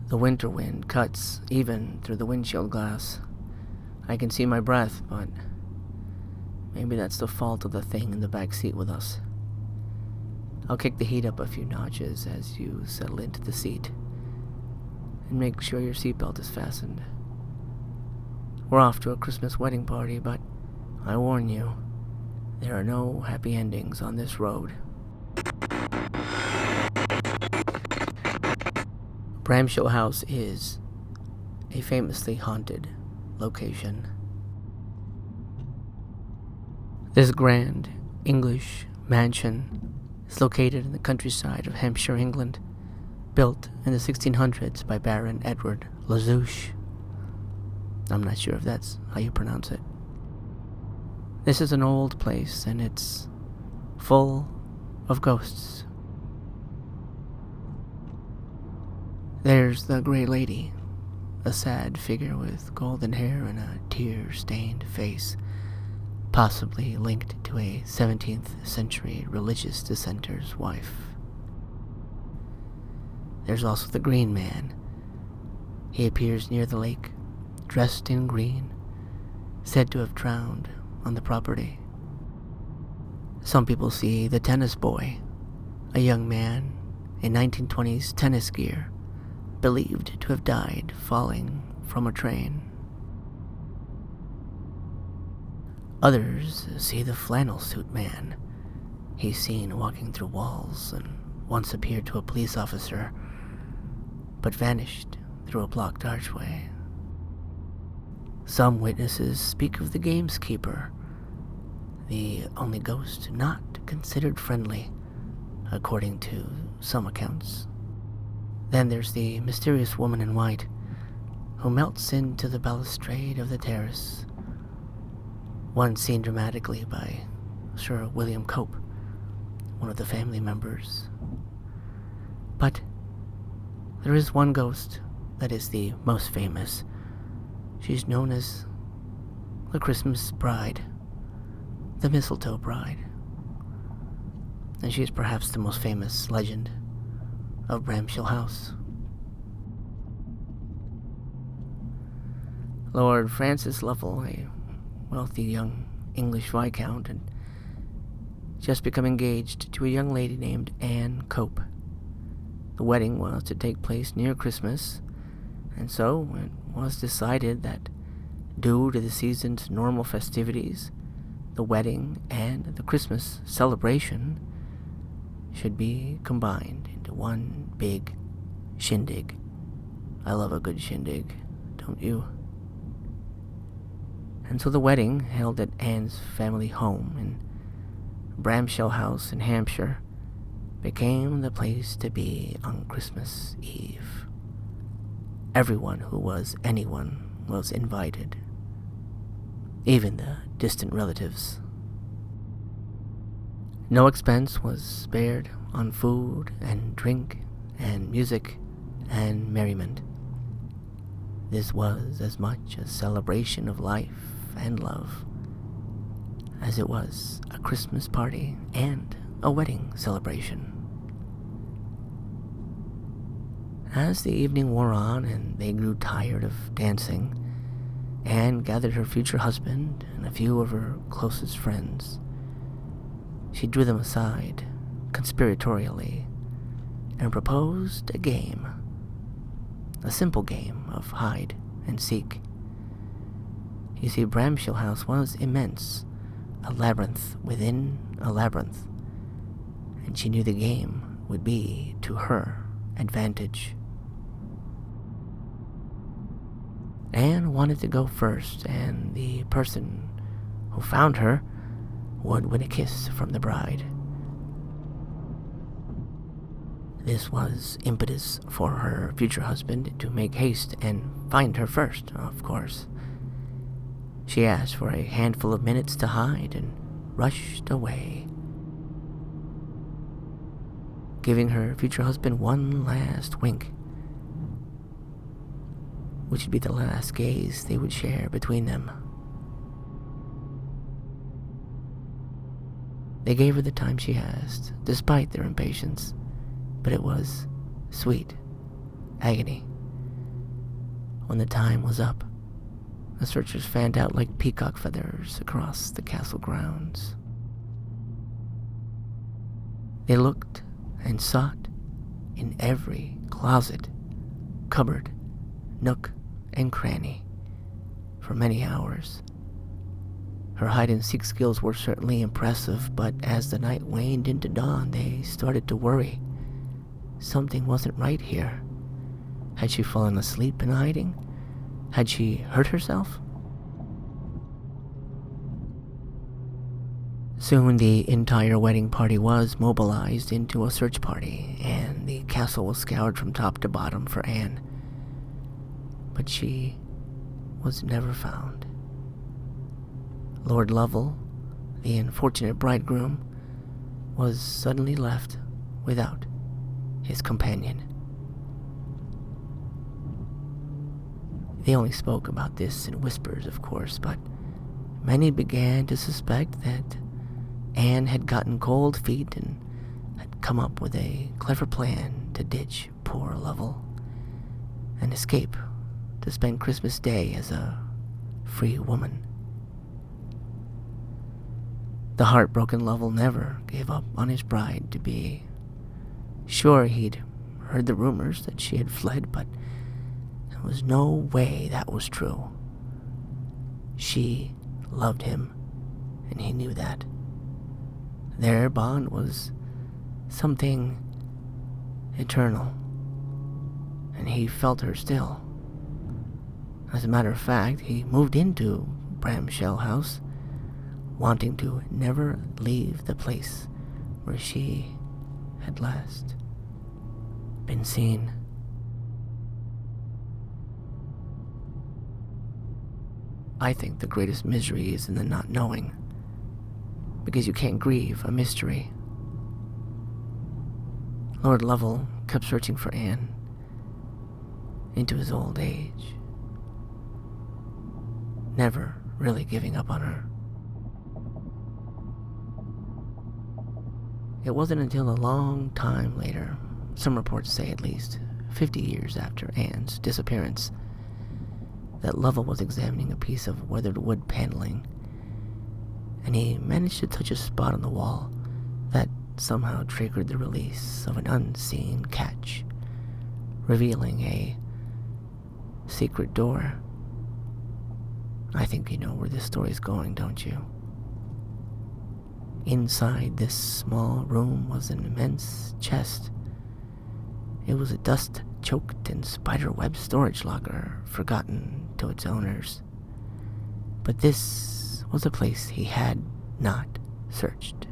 The winter wind cuts even through the windshield glass. I can see my breath, but maybe that's the fault of the thing in the back seat with us. I'll kick the heat up a few notches as you settle into the seat, and make sure your seatbelt is fastened. We're off to a Christmas wedding party, but I warn you, there are no happy endings on this road. Bramshill House is a famously haunted location. This grand English mansion is located in the countryside of Hampshire, England, built in the 1600s by Baron Edward Lazouche. I'm not sure if that's how you pronounce it. This is an old place, and it's full of ghosts. There's the Grey Lady, a sad figure with golden hair and a tear-stained face, possibly linked to a 17th century religious dissenter's wife. There's also the Green Man. He appears near the lake, dressed in green, said to have drowned on the property. Some people see the Tennis Boy, a young man in 1920s tennis gear, believed to have died falling from a train. Others see the Flannel Suit Man. He's seen walking through walls and once appeared to a police officer, but vanished through a blocked archway. Some witnesses speak of the gameskeeper, the only ghost not considered friendly, according to some accounts. Then there's the mysterious woman in white, who melts into the balustrade of the terrace, once seen dramatically by Sir William Cope, one of the family members. But there is one ghost that is the most famous. She's known as the Christmas Bride, the Misletoe Bride, and she is perhaps the most famous legend of Bramshill House. Lord Francis Lovell, a wealthy young English viscount, had just become engaged to a young lady named Anne Cope. The wedding was to take place near Christmas, and so it was decided that, due to the season's normal festivities, the wedding and the Christmas celebration should be combined into one big shindig. I love a good shindig, don't you? And so the wedding, held at Anne's family home in Bramshill House in Hampshire, became the place to be on Christmas Eve. Everyone who was anyone was invited, even the distant relatives. No expense was spared on food and drink and music and merriment. This was as much a celebration of life and love as it was a Christmas party and a wedding celebration. As the evening wore on and they grew tired of dancing, Anne gathered her future husband and a few of her closest friends. She drew them aside, conspiratorially, and proposed a game. A simple game of hide and seek. You see, Bramshill House was immense, a labyrinth within a labyrinth, and she knew the game would be to her advantage. Anne wanted to go first, and the person who found her would win a kiss from the bride. This was impetus for her future husband to make haste and find her first, of course. She asked for a handful of minutes to hide and rushed away, giving her future husband one last wink, which would be the last gaze they would share between them. They gave her the time she asked, despite their impatience, but it was sweet agony, When the time was up, the searchers fanned out like peacock feathers across the castle grounds. They looked and sought in every closet, cupboard, nook, and cranny for many hours. Her hide-and-seek skills were certainly impressive, but as the night waned into dawn, they started to worry. Something wasn't right here. Had she fallen asleep in hiding? Had she hurt herself? Soon the entire wedding party was mobilized into a search party, and the castle was scoured from top to bottom for Anne. But she was never found. Lord Lovell, the unfortunate bridegroom, was suddenly left without his companion. They only spoke about this in whispers, of course, but many began to suspect that Anne had gotten cold feet and had come up with a clever plan to ditch poor Lovell and escape to spend Christmas Day as a free woman. The heartbroken Lovell never gave up on his bride-to-be. Sure, he'd heard the rumors that she had fled, but there was no way that was true. She loved him, and he knew that. Their bond was something eternal, and he felt her still. As a matter of fact, he moved into Bramshell House, wanting to never leave the place where she had last been seen. I think the greatest misery is in the not knowing, because you can't grieve a mystery. Lord Lovell kept searching for Anne into his old age, never really giving up on her. It wasn't until a long time later, some reports say at least 50 years after Anne's disappearance, that Lovell was examining a piece of weathered wood paneling, and he managed to touch a spot on the wall that somehow triggered the release of an unseen catch, revealing a secret door. I think you know where this story's going, don't you? Inside this small room was an immense chest. It was a dust-choked and spider-web storage locker, forgotten to its owners. But this was a place he had not searched.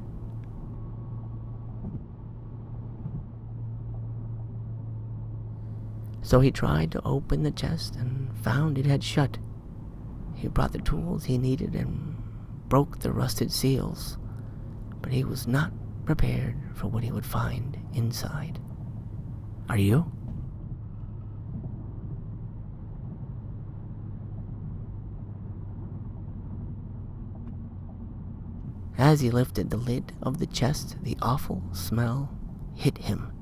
So he tried to open the chest and found it had shut. He brought the tools he needed and broke the rusted seals, but he was not prepared for what he would find inside. Are you? As he lifted the lid of the chest, the awful smell hit him.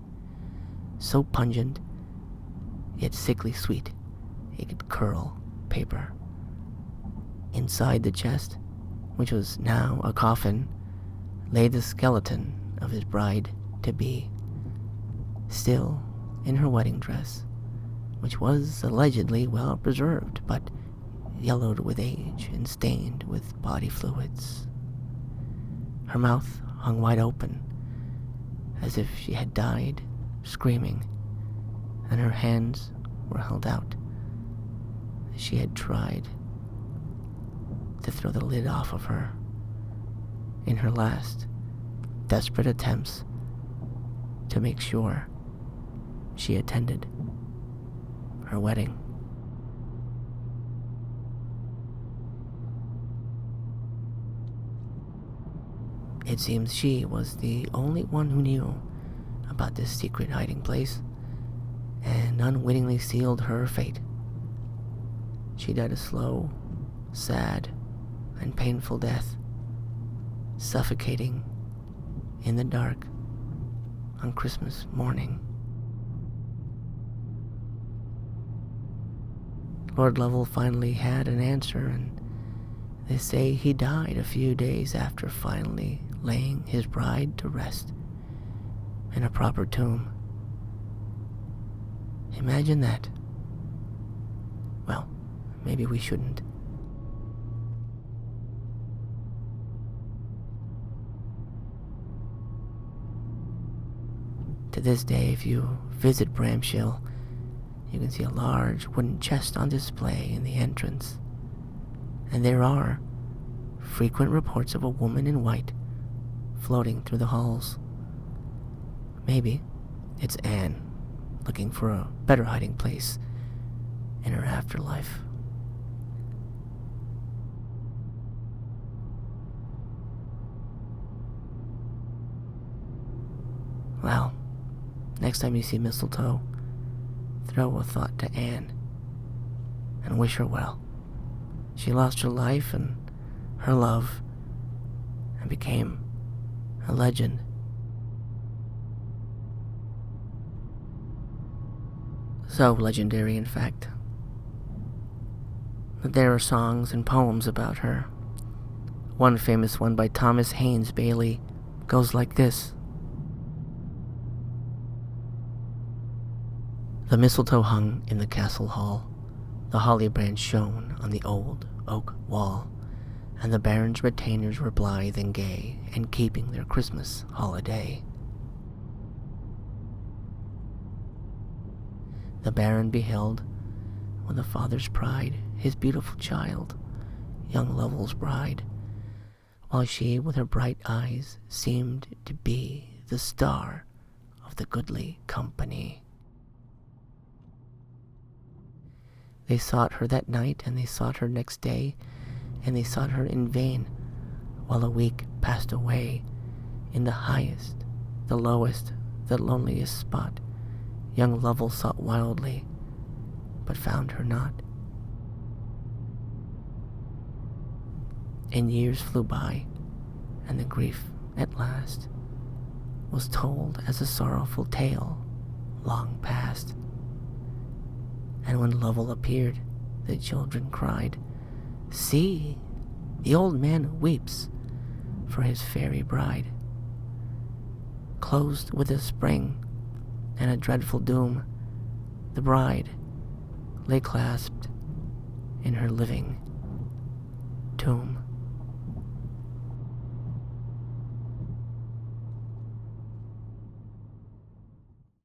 So pungent, yet sickly sweet, it could curl paper. Inside the chest, which was now a coffin, lay the skeleton of his bride-to-be, still in her wedding dress, which was allegedly well preserved, but yellowed with age and stained with body fluids. Her mouth hung wide open, as if she had died screaming, and her hands were held out, as she had tried to throw the lid off of her in her last desperate attempts to make sure she attended her wedding. It seems she was the only one who knew about this secret hiding place, and unwittingly sealed her fate. She died a slow, sad, and painful death, suffocating in the dark on Christmas morning. Lord Lovell finally had an answer, and they say he died a few days after finally laying his bride to rest in a proper tomb. Imagine that. Well, maybe we shouldn't. To this day, if you visit Bramshill, you can see a large wooden chest on display in the entrance. And there are frequent reports of a woman in white floating through the halls. Maybe it's Anne, looking for a better hiding place in her afterlife. Well, next time you see Misletoe, throw a thought to Anne and wish her well. She lost her life and her love and became a legend. So legendary, in fact, that there are songs and poems about her. One famous one by Thomas Haynes Bailey goes like this. The mistletoe hung in the castle hall, the holly branch shone on the old oak wall, and the baron's retainers were blithe and gay, and keeping their Christmas holiday. The baron beheld, with a father's pride, his beautiful child, young Lovell's bride, while she with her bright eyes seemed to be the star of the goodly company. They sought her that night, and they sought her next day, and they sought her in vain, while a week passed away. In the highest, the lowest, the loneliest spot, young Lovell sought wildly, but found her not. And years flew by, and the grief at last was told as a sorrowful tale long past. And when Lovell appeared, the children cried, "See, the old man weeps for his fairy bride." Closed with a spring and a dreadful doom, the bride lay clasped in her living tomb.